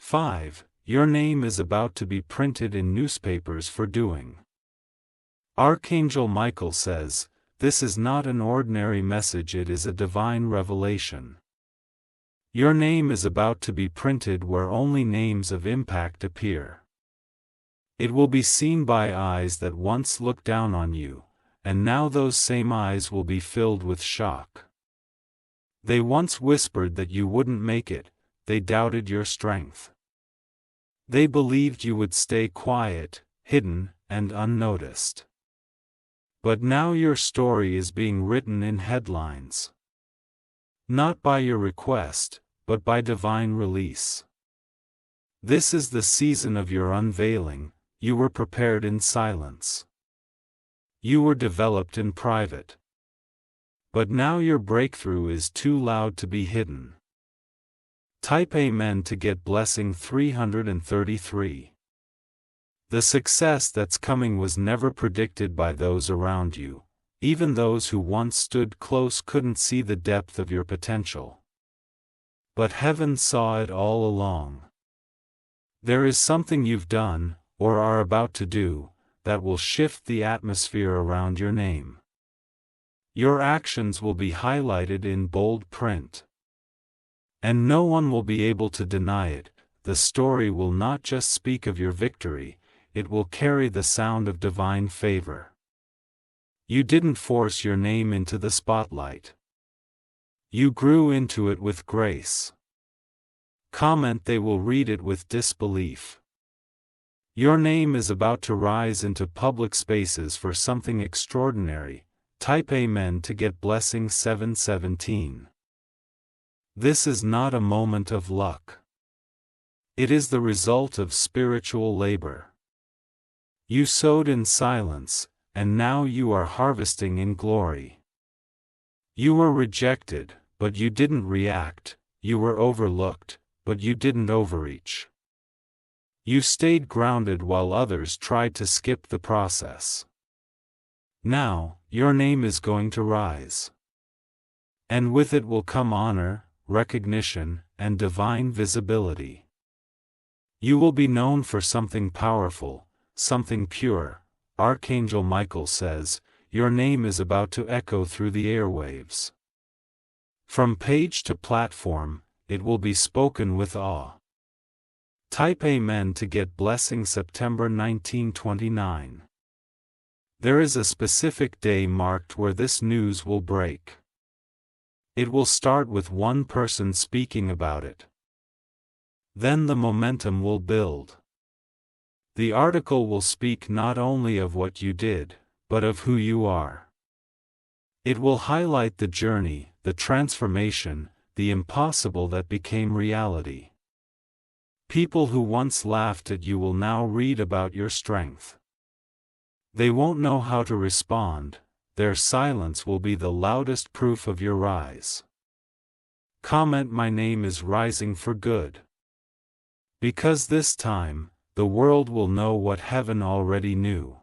5. Your name is about to be printed in newspapers for doing. Archangel Michael says, this is not an ordinary message, it is a divine revelation. Your name is about to be printed where only names of impact appear. It will be seen by eyes that once looked down on you, and now those same eyes will be filled with shock. They once whispered that you wouldn't make it, they doubted your strength. They believed you would stay quiet, hidden, and unnoticed. But now your story is being written in headlines. Not by your request, but by divine release. This is the season of your unveiling. You were prepared in silence. You were developed in private. But now your breakthrough is too loud to be hidden. Type Amen to get blessing 333. The success that's coming was never predicted by those around you. Even those who once stood close couldn't see the depth of your potential. But heaven saw it all along. There is something you've done, or are about to do, that will shift the atmosphere around your name. Your actions will be highlighted in bold print. And no one will be able to deny it. The story will not just speak of your victory, it will carry the sound of divine favor. You didn't force your name into the spotlight. You grew into it with grace. Comment they will read it with disbelief. Your name is about to rise into public spaces for something extraordinary. Type Amen to get blessing 717. This is not a moment of luck. It is the result of spiritual labor. You sowed in silence, and now you are harvesting in glory. You were rejected, but you didn't react. You were overlooked, but you didn't overreach. You stayed grounded while others tried to skip the process. Now, your name is going to rise. And with it will come honor, recognition, and divine visibility. You will be known for something powerful, something pure. Archangel Michael says, your name is about to echo through the airwaves. From page to platform, it will be spoken with awe. Type Amen to get blessing September 1929. There is a specific day marked where this news will break. It will start with one person speaking about it. Then the momentum will build. The article will speak not only of what you did, but of who you are. It will highlight the journey, the transformation, the impossible that became reality. People who once laughed at you will now read about your strength. They won't know how to respond. Their silence will be the loudest proof of your rise. Comment my name is rising for good. Because this time, the world will know what heaven already knew.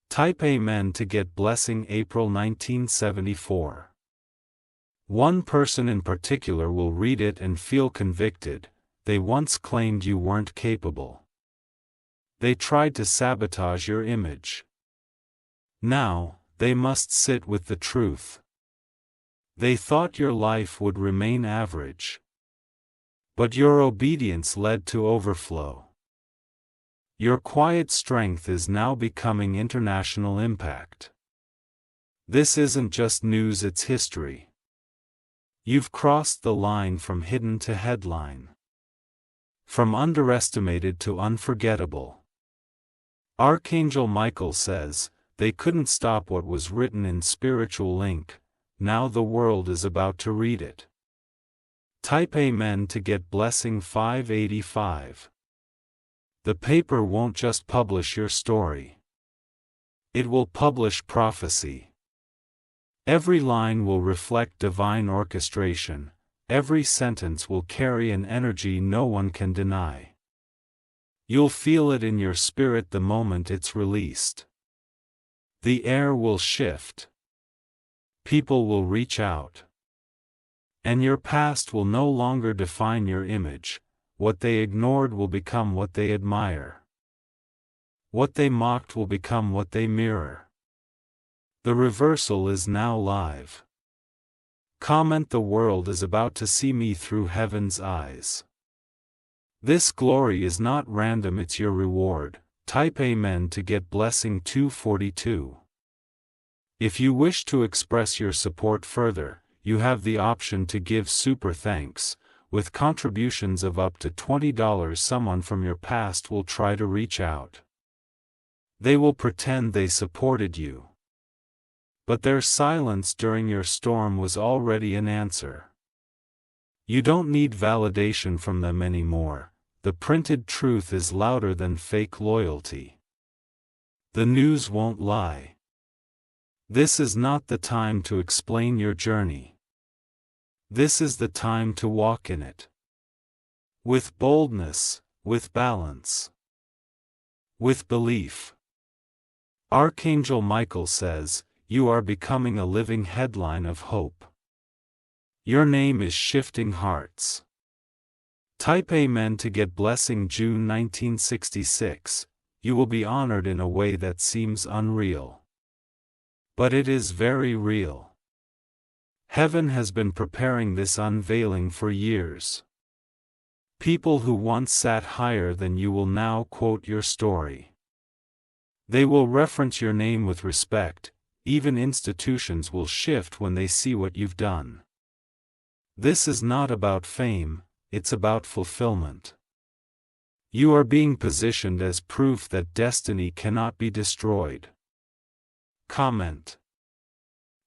Type Amen to get blessing April 1974. One person in particular will read it and feel convicted. They once claimed you weren't capable. They tried to sabotage your image. Now, they must sit with the truth. They thought your life would remain average. But your obedience led to overflow. Your quiet strength is now becoming international impact. This isn't just news, it's history. You've crossed the line from hidden to headline. From underestimated to unforgettable. Archangel Michael says, they couldn't stop what was written in spiritual ink, now the world is about to read it. Type Amen to get blessing 585. The paper won't just publish your story. It will publish prophecy. Every line will reflect divine orchestration. Every sentence will carry an energy no one can deny. You'll feel it in your spirit the moment it's released. The air will shift. People will reach out. And your past will no longer define your image. What they ignored will become what they admire. What they mocked will become what they mirror. The reversal is now live. Comment: the world is about to see me through heaven's eyes. This glory is not random, it's your reward. Type Amen to get blessing 242. If you wish to express your support further, you have the option to give super thanks. With contributions of up to $20, someone from your past will try to reach out. They will pretend they supported you. But their silence during your storm was already an answer. You don't need validation from them anymore. The printed truth is louder than fake loyalty. The news won't lie. This is not the time to explain your journey. This is the time to walk in it. With boldness, with balance, with belief. Archangel Michael says, you are becoming a living headline of hope. Your name is shifting hearts. Type Amen to get blessing June 1966. You will be honored in a way that seems unreal. But it is very real. Heaven has been preparing this unveiling for years. People who once sat higher than you will now quote your story. They will reference your name with respect. Even institutions will shift when they see what you've done. This is not about fame, it's about fulfillment. You are being positioned as proof that destiny cannot be destroyed. Comment: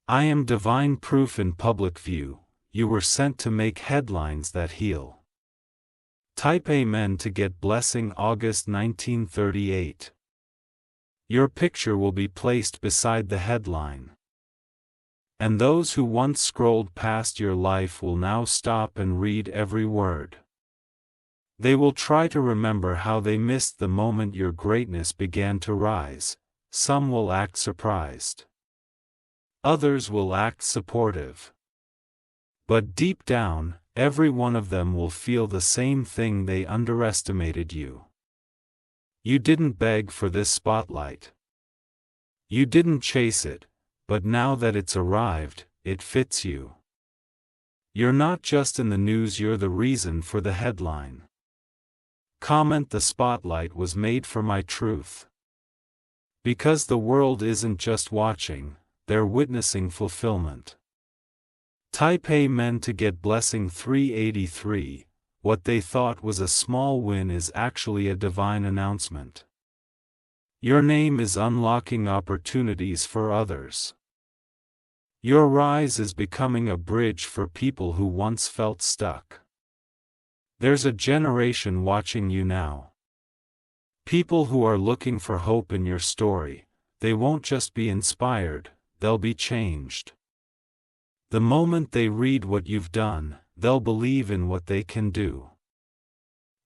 I am divine proof in public view. You were sent to make headlines that heal. Type Amen to get blessing August 1938. Your picture will be placed beside the headline. And those who once scrolled past your life will now stop and read every word. They will try to remember how they missed the moment your greatness began to rise. Some will act surprised. Others will act supportive. But deep down, every one of them will feel the same thing: they underestimated you. You didn't beg for this spotlight. You didn't chase it, but now that it's arrived, it fits you. You're not just in the news, you're the reason for the headline. Comment: the spotlight was made for my truth. Because the world isn't just watching, they're witnessing fulfillment. Type Amen to get blessing 383. What they thought was a small win is actually a divine announcement. Your name is unlocking opportunities for others. Your rise is becoming a bridge for people who once felt stuck. There's a generation watching you now. People who are looking for hope in your story. They won't just be inspired, they'll be changed. The moment they read what you've done, they'll believe in what they can do.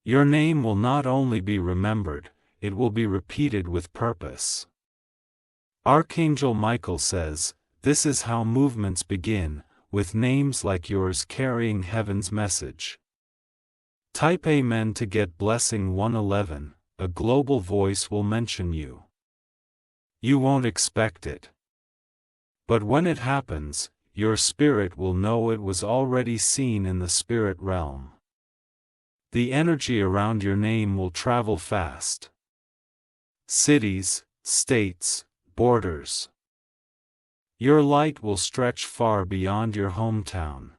Your name will not only be remembered, it will be repeated with purpose. Archangel Michael says, this is how movements begin, with names like yours carrying heaven's message. Type Amen to get blessing 111. A global voice will mention you. You won't expect it. But when it happens, your spirit will know it was already seen in the spirit realm. The energy around your name will travel fast. Cities, states, borders. Your light will stretch far beyond your hometown.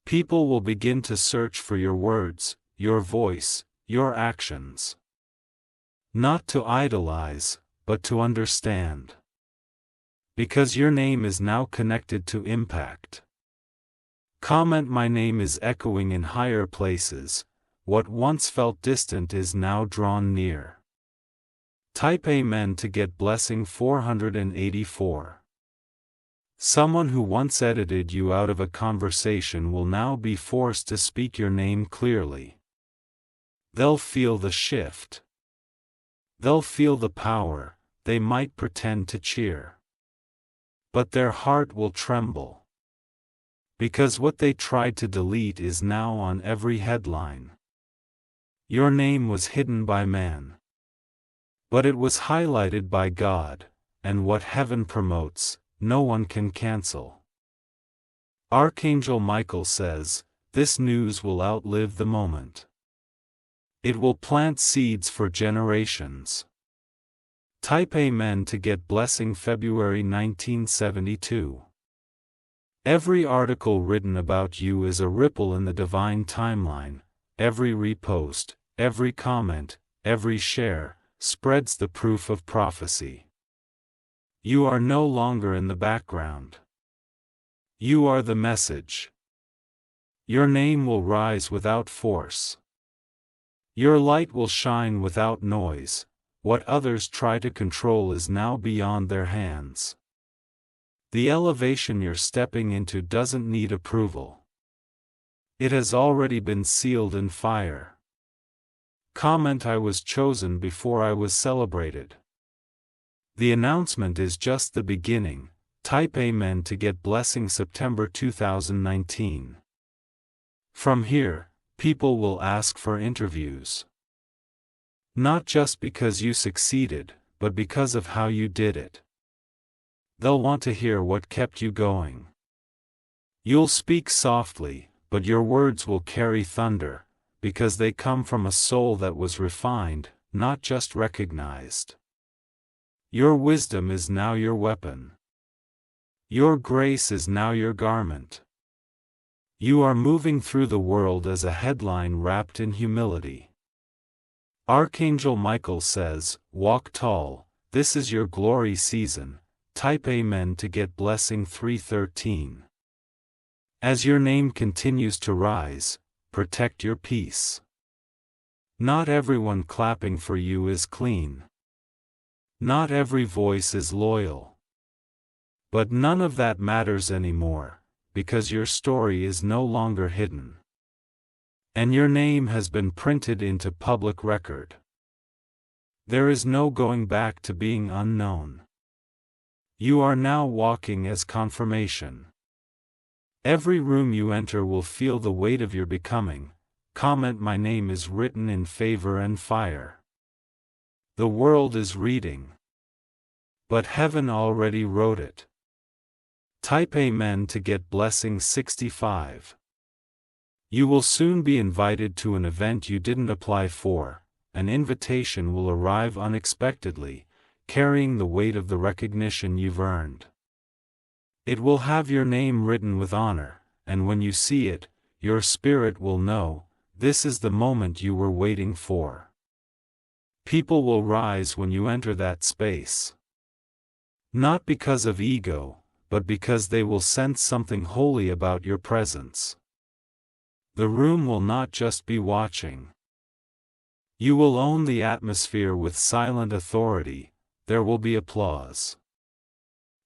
People will begin to search for your words, your voice, your actions. Not to idolize, but to understand. Because your name is now connected to impact. Comment: my name is echoing in higher places. What once felt distant is now drawn near. Type Amen to get blessing 484. Someone who once edited you out of a conversation will now be forced to speak your name clearly. They'll feel the shift. They'll feel the power. They might pretend to cheer. But their heart will tremble. Because what they tried to delete is now on every headline. Your name was hidden by man. But it was highlighted by God, and what heaven promotes, no one can cancel. Archangel Michael says, this news will outlive the moment. It will plant seeds for generations. Type Amen to get blessing February 1972. Every article written about you is a ripple in the divine timeline. Every repost, every comment, every share, spreads the proof of prophecy. You are no longer in the background. You are the message. Your name will rise without force. Your light will shine without noise. What others try to control is now beyond their hands. The elevation you're stepping into doesn't need approval. It has already been sealed in fire. Comment: I was chosen before I was celebrated. The announcement is just the beginning. Type Amen to get blessing September 2019. From here, people will ask for interviews. Not just because you succeeded, but because of how you did it. They'll want to hear what kept you going. You'll speak softly, but your words will carry thunder, because they come from a soul that was refined, not just recognized. Your wisdom is now your weapon. Your grace is now your garment. You are moving through the world as a headline wrapped in humility. Archangel Michael says, walk tall, this is your glory season. Type Amen to get blessing 313. As your name continues to rise, protect your peace. Not everyone clapping for you is clean. Not every voice is loyal. But none of that matters anymore, because your story is no longer hidden. And your name has been printed into public record. There is no going back to being unknown. You are now walking as confirmation. Every room you enter will feel the weight of your becoming. Comment: my name is written in favor and fire. The world is reading. But heaven already wrote it. Type Amen to get blessing 65. You will soon be invited to an event you didn't apply for. An invitation will arrive unexpectedly, carrying the weight of the recognition you've earned. It will have your name written with honor, and when you see it, your spirit will know, this is the moment you were waiting for. People will rise when you enter that space. Not because of ego, but because they will sense something holy about your presence. The room will not just be watching. You will own the atmosphere with silent authority. There will be applause.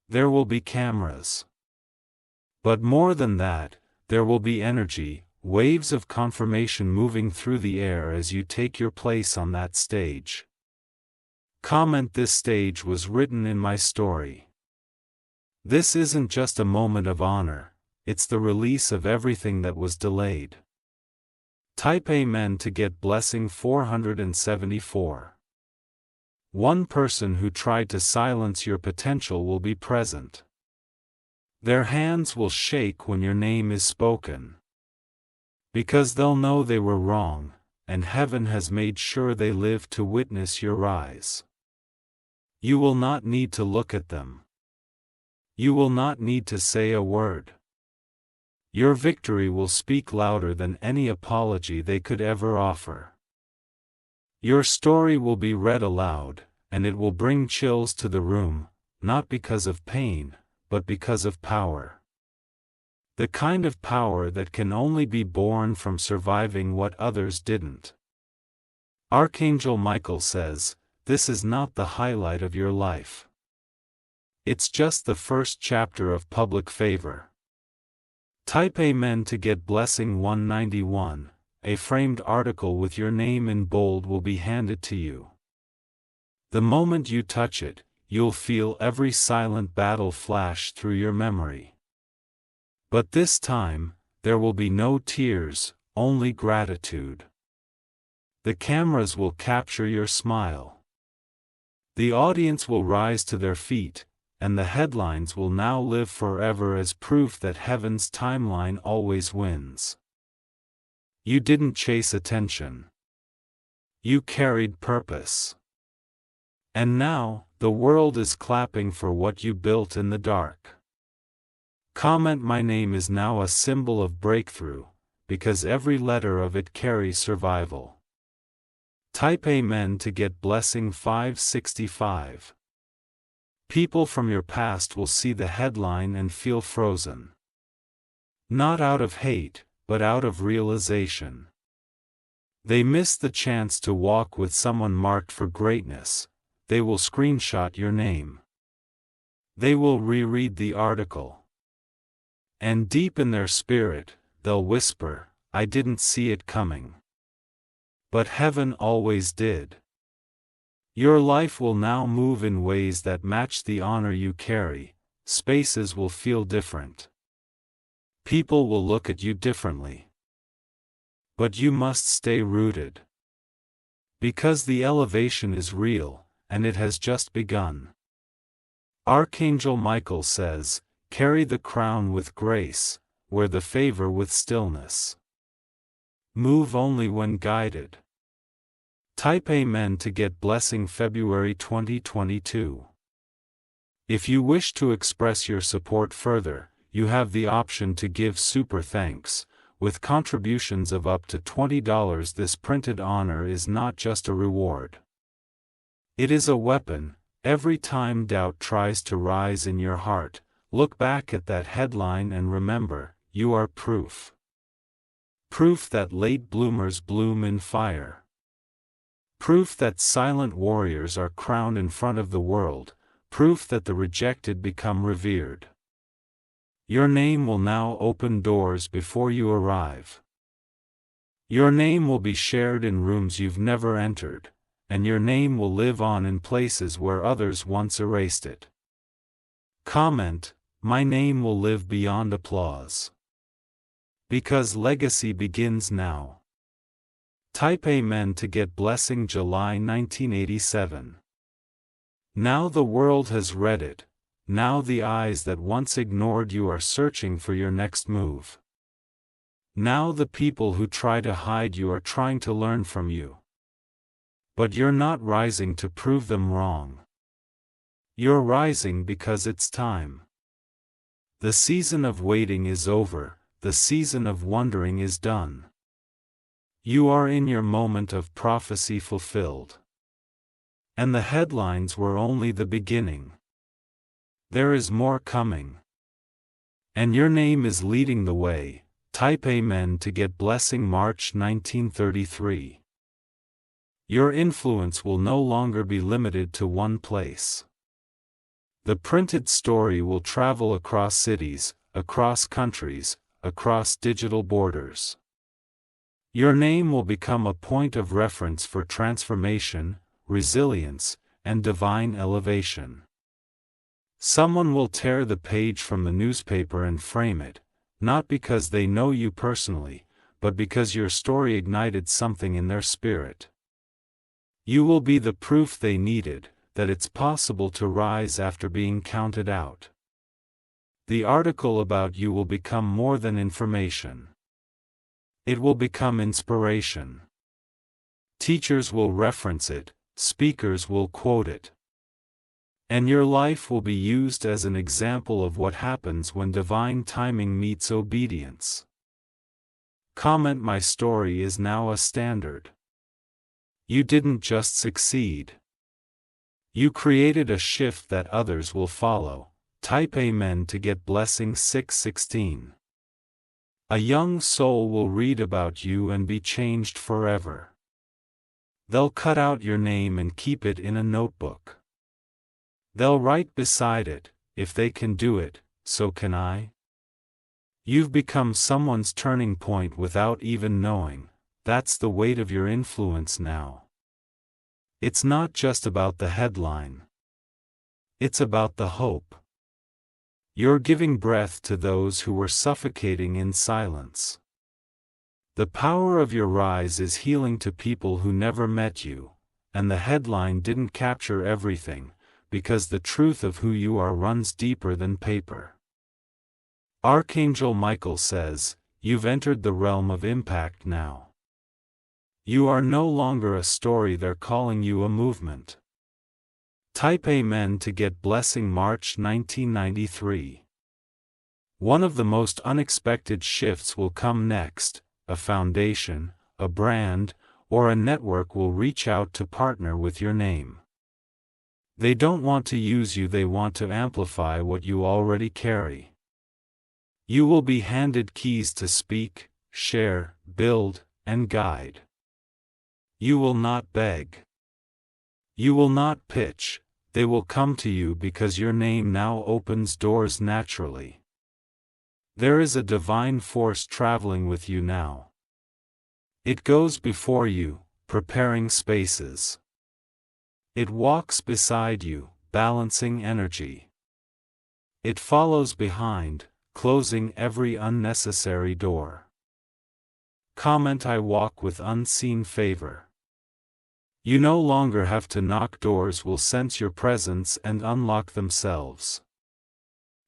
There will be cameras. But more than that, there will be energy, waves of confirmation moving through the air as you take your place on that stage. Comment: this stage was written in my story. This isn't just a moment of honor, it's the release of everything that was delayed. Type Amen to get blessing 474. One person who tried to silence your potential will be present. Their hands will shake when your name is spoken. Because they'll know they were wrong, and heaven has made sure they live to witness your rise. You will not need to look at them. You will not need to say a word. Your victory will speak louder than any apology they could ever offer. Your story will be read aloud, and it will bring chills to the room, not because of pain, but because of power. The kind of power that can only be born from surviving what others didn't. Archangel Michael says, this is not the highlight of your life. It's just the first chapter of public favor. Type Amen to get blessing 191. A framed article with your name in bold will be handed to you. The moment you touch it, you'll feel every silent battle flash through your memory. But this time, there will be no tears, only gratitude. The cameras will capture your smile. The audience will rise to their feet, and the headlines will now live forever as proof that heaven's timeline always wins. You didn't chase attention. You carried purpose. And now, the world is clapping for what you built in the dark. Comment: my name is now a symbol of breakthrough, because every letter of it carries survival. Type Amen to get blessing 565. People from your past will see the headline and feel frozen. Not out of hate, but out of realization. They missed the chance to walk with someone marked for greatness. They will screenshot your name. They will reread the article. And deep in their spirit, they'll whisper, "I didn't see it coming. But heaven always did." Your life will now move in ways that match the honor you carry. Spaces will feel different. People will look at you differently. But you must stay rooted. Because the elevation is real, and it has just begun. Archangel Michael says, "Carry the crown with grace, wear the favor with stillness. Move only when guided." Type Amen to get blessing February 2022. If you wish to express your support further, you have the option to give super thanks. With contributions of up to $20, this printed honor is not just a reward. It is a weapon. Every time doubt tries to rise in your heart, look back at that headline and remember, you are proof. Proof that late bloomers bloom in fire. Proof that silent warriors are crowned in front of the world. Proof that the rejected become revered. Your name will now open doors before you arrive. Your name will be shared in rooms you've never entered, and your name will live on in places where others once erased it. Comment: my name will live beyond applause. Because legacy begins now. Type Amen to get blessing July 1987. Now the world has read it. Now the eyes that once ignored you are searching for your next move. Now the people who try to hide you are trying to learn from you. But you're not rising to prove them wrong. You're rising because it's time. The season of waiting is over, the season of wondering is done. You are in your moment of prophecy fulfilled. And the headlines were only the beginning. There is more coming. And your name is leading the way. Type Amen to get blessing March 1933. Your influence will no longer be limited to one place. The printed story will travel across cities, across countries, across digital borders. Your name will become a point of reference for transformation, resilience, and divine elevation. Someone will tear the page from the newspaper and frame it, not because they know you personally, but because your story ignited something in their spirit. You will be the proof they needed, that it's possible to rise after being counted out. The article about you will become more than information. It will become inspiration. Teachers will reference it, speakers will quote it. And your life will be used as an example of what happens when divine timing meets obedience. Comment: my story is now a standard. You didn't just succeed. You created a shift that others will follow. Type Amen to get blessing 616. A young soul will read about you and be changed forever. They'll cut out your name and keep it in a notebook. They'll write beside it, "If they can do it, so can I." You've become someone's turning point without even knowing. That's the weight of your influence now. It's not just about the headline. It's about the hope. You're giving breath to those who were suffocating in silence. The power of your rise is healing to people who never met you, and the headline didn't capture everything, because the truth of who you are runs deeper than paper. Archangel Michael says, you've entered the realm of impact now. You are no longer a story, they're calling you a movement. Type Amen to get blessing. March 1993. One of the most unexpected shifts will come next. A foundation, a brand, or a network will reach out to partner with your name. They don't want to use you, they want to amplify what you already carry. You will be handed keys to speak, share, build, and guide. You will not beg. You will not pitch, they will come to you because your name now opens doors naturally. There is a divine force traveling with you now. It goes before you, preparing spaces. It walks beside you, balancing energy. It follows behind, closing every unnecessary door. Comment: I walk with unseen favor. You no longer have to knock, doors will sense your presence and unlock themselves.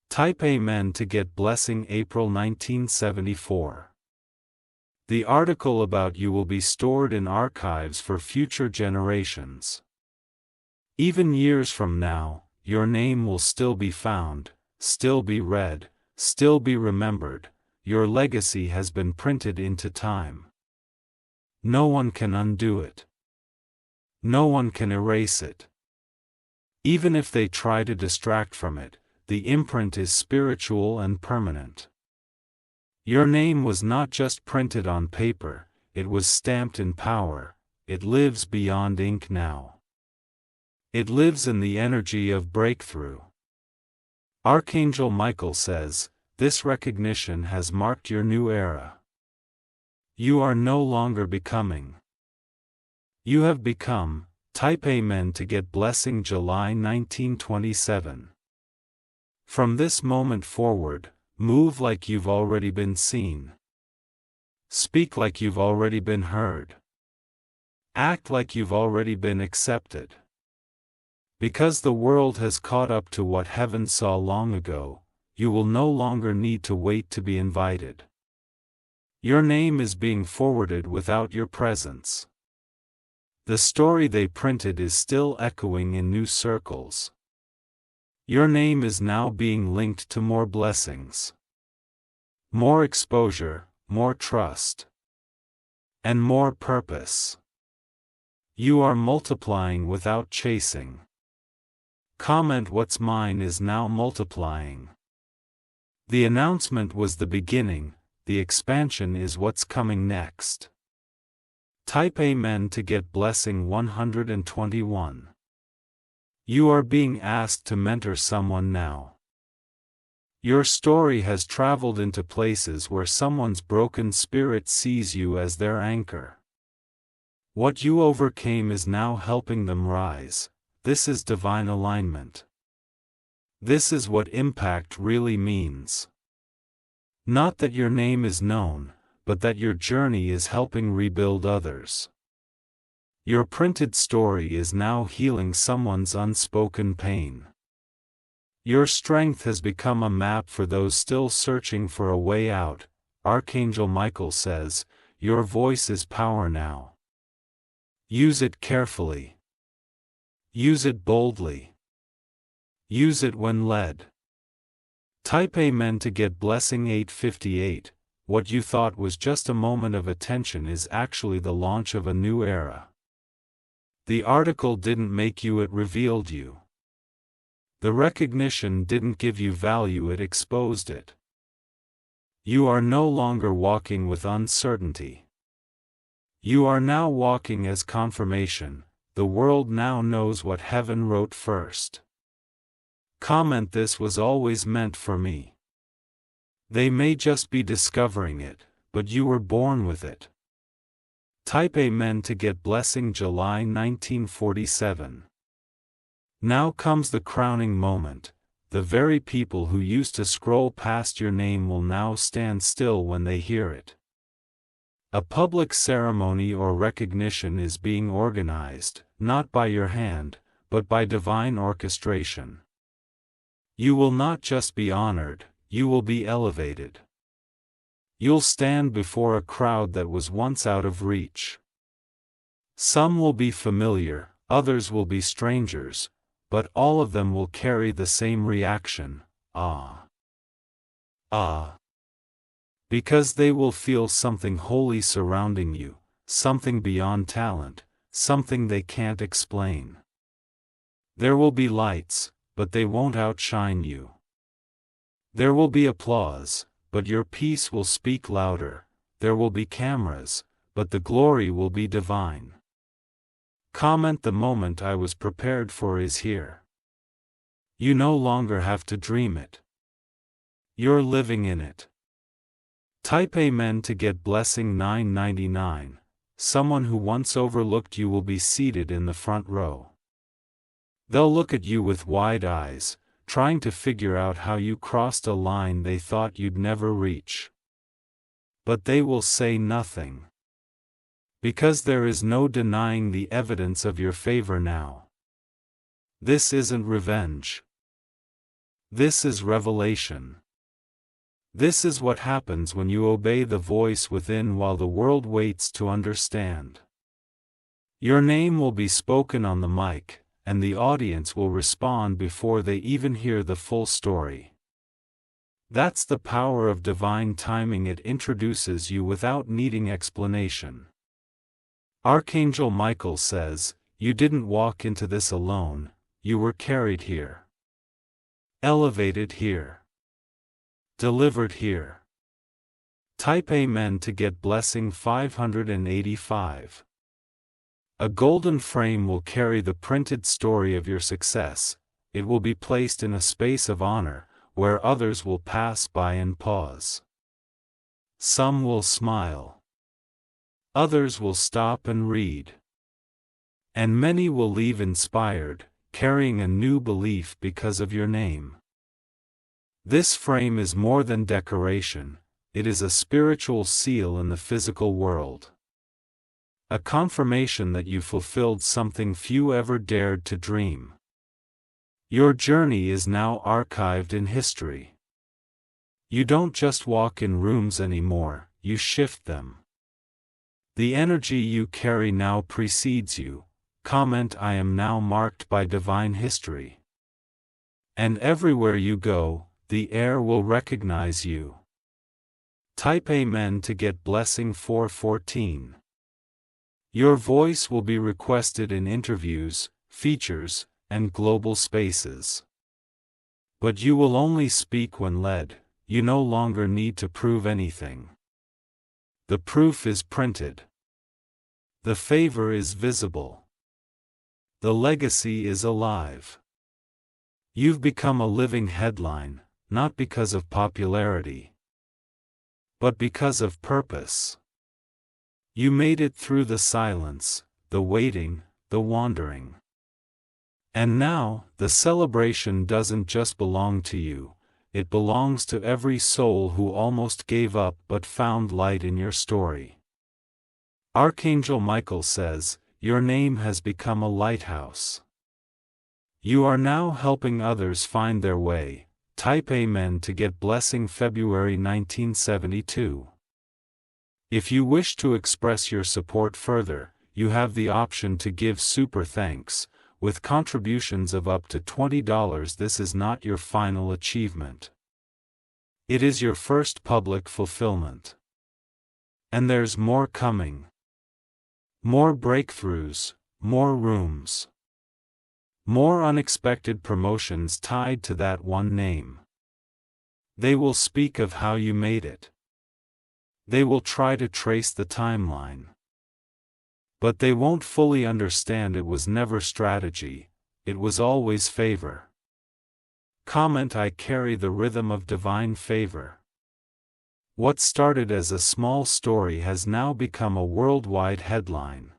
Type Amen to get blessing. April 1974. The article about you will be stored in archives for future generations. Even years from now, your name will still be found, still be read, still be remembered. Your legacy has been printed into time. No one can undo it. No one can erase it. Even if they try to distract from it, the imprint is spiritual and permanent. Your name was not just printed on paper, it was stamped in power. It lives beyond ink now. It lives in the energy of breakthrough. Archangel Michael says, this recognition has marked your new era. You are no longer becoming. You have become. Type Amen to get blessing. July 1927. From this moment forward, move like you've already been seen. Speak like you've already been heard. Act like you've already been accepted. Because the world has caught up to what heaven saw long ago, you will no longer need to wait to be invited. Your name is being forwarded without your presence. The story they printed is still echoing in new circles. Your name is now being linked to more blessings. More exposure, more trust. And more purpose. You are multiplying without chasing. Comment: what's mine is now multiplying. The announcement was the beginning, the expansion is what's coming next. Type Amen to get blessing. 121. You are being asked to mentor someone now. Your story has traveled into places where someone's broken spirit sees you as their anchor. What you overcame is now helping them rise. This is divine alignment. This is what impact really means. Not that your name is known, but that your journey is helping rebuild others. Your printed story is now healing someone's unspoken pain. Your strength has become a map for those still searching for a way out. Archangel Michael says, your voice is power now. Use it carefully. Use it boldly. Use it when led. Type Amen to get blessing. 858. What you thought was just a moment of attention is actually the launch of a new era. The article didn't make you, it revealed you. The recognition didn't give you value, it exposed it. You are no longer walking with uncertainty. You are now walking as confirmation. The world now knows what heaven wrote first. Comment: this was always meant for me. They may just be discovering it, but you were born with it. Type Amen to get blessing. July 1947. Now comes the crowning moment. The very people who used to scroll past your name will now stand still when they hear it. A public ceremony or recognition is being organized, not by your hand, but by divine orchestration. You will not just be honored, you will be elevated. You'll stand before a crowd that was once out of reach. Some will be familiar, others will be strangers, but all of them will carry the same reaction: ah. Ah. Because they will feel something holy surrounding you, something beyond talent, something they can't explain. There will be lights, but they won't outshine you. There will be applause, but your peace will speak louder. There will be cameras, but the glory will be divine. Comment: the moment I was prepared for is here. You no longer have to dream it. You're living in it. Type Amen to get blessing 999. Someone who once overlooked you will be seated in the front row. They'll look at you with wide eyes, trying to figure out how you crossed a line they thought you'd never reach. But they will say nothing. Because there is no denying the evidence of your favor now. This isn't revenge. This is revelation. This is what happens when you obey the voice within while the world waits to understand. Your name will be spoken on the mic, and the audience will respond before they even hear the full story. That's the power of divine timing. It introduces you without needing explanation. Archangel Michael says, "You didn't walk into this alone, you were carried here. Elevated here. Delivered here." Type Amen to get blessing 585. A golden frame will carry the printed story of your success. It will be placed in a space of honor, where others will pass by and pause. Some will smile. Others will stop and read. And many will leave inspired, carrying a new belief because of your name. This frame is more than decoration, it is a spiritual seal in the physical world. A confirmation that you fulfilled something few ever dared to dream. Your journey is now archived in history. You don't just walk in rooms anymore, you shift them. The energy you carry now precedes you. Comment: I am now marked by divine history. And everywhere you go, the air will recognize you. Type Amen to get blessing 414. Your voice will be requested in interviews, features, and global spaces. But you will only speak when led. You no longer need to prove anything. The proof is printed. The favor is visible. The legacy is alive. You've become a living headline, not because of popularity, but because of purpose. You made it through the silence, the waiting, the wandering. And now, the celebration doesn't just belong to you, it belongs to every soul who almost gave up but found light in your story. Archangel Michael says, your name has become a lighthouse. You are now helping others find their way. Type Amen to get blessing February 1972. If you wish to express your support further, you have the option to give super thanks, with contributions of up to $20. This is not your final achievement. It is your first public fulfillment. And there's more coming. More breakthroughs, more rooms. More unexpected promotions tied to that one name. They will speak of how you made it. They will try to trace the timeline. But they won't fully understand it was never strategy, it was always favor. Comment: I carry the rhythm of divine favor. What started as a small story has now become a worldwide headline.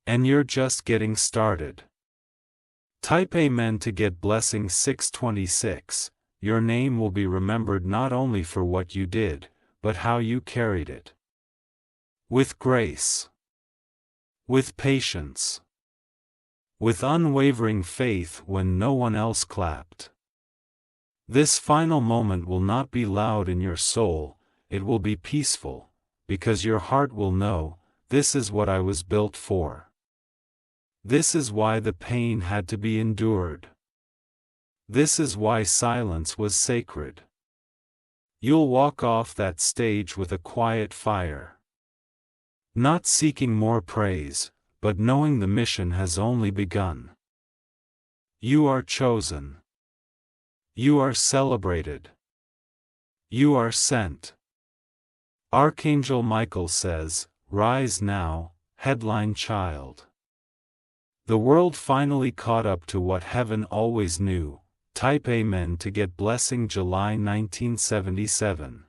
And you're just getting started. Type Amen to get blessing 626. Your name will be remembered not only for what you did, but how you carried it. With grace. With patience. With unwavering faith when no one else clapped. This final moment will not be loud in your soul, it will be peaceful, because your heart will know, this is what I was built for. This is why the pain had to be endured. This is why silence was sacred. You'll walk off that stage with a quiet fire. Not seeking more praise, but knowing the mission has only begun. You are chosen. You are celebrated. You are sent. Archangel Michael says, "Rise now, headline child." The world finally caught up to what heaven always knew. Type Amen to get blessing July 1977.